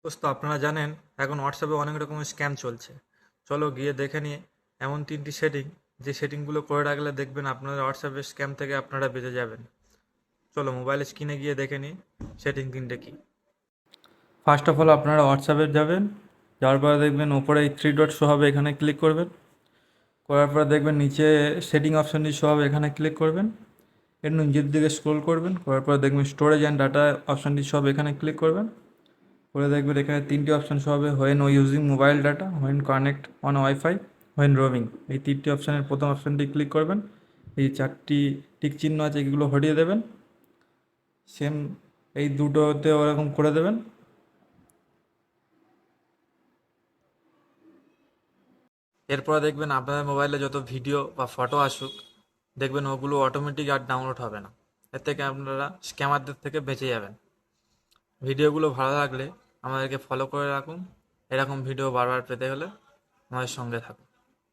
দোস্ত আপনারা জানেন এখন হোয়াটসঅ্যাপে অনেক রকমের স্ক্যাম চলছে। চলো গিয়ে দেখে নিয়ে এমন 3টি সেটিং, যে সেটিংগুলো করে রাখলে দেখবেন আপনাদের হোয়াটসঅ্যাপের স্ক্যাম থেকে আপনারা বেঁচে যাবেন। চলো মোবাইলের স্ক্রিনে গিয়ে দেখে নিই সেটিং 3টে কী। ফার্স্ট অফ অল আপনারা হোয়াটসঅ্যাপে যাবেন, যাওয়ার পরে দেখবেন ওপরে এই 3 ডট শো হবে, এখানে ক্লিক করবেন। করার পরে দেখবেন নিচে সেটিং অপশানটি শো হবে, এখানে ক্লিক করবেন। একটু নিচের দিকে স্ক্রোল করবেন, করার পরে দেখবেন স্টোরেজ অ্যান্ড ডাটা অপশানটি শো হবে, এখানে ক্লিক করবেন। করে দেখবেন এখানে 3টি অপশান শো হবে, when using mobile data, when connect on wifi, when roaming. এই 3টি অপশানের প্রথম অপশানটি ক্লিক করবেন। এই 4টি টিক চিহ্ন আছে, এগুলো হটিয়ে দেবেন। সেম এই দুটোতে ওরকম করে দেবেন। এরপরে দেখবেন আপনাদের মোবাইলে যত ভিডিও বা ফটো আসুক, দেখবেন ওগুলো অটোমেটিক আর ডাউনলোড হবে না। এর থেকে আপনারা স্ক্যামারদের থেকে বেঁচে যাবেন। ভিডিওগুলো ভালো লাগলে আমাদেরকে ফলো করে রাখুন। এরকম ভিডিও বারবার পেতে হলে আমাদের সঙ্গে থাকুন।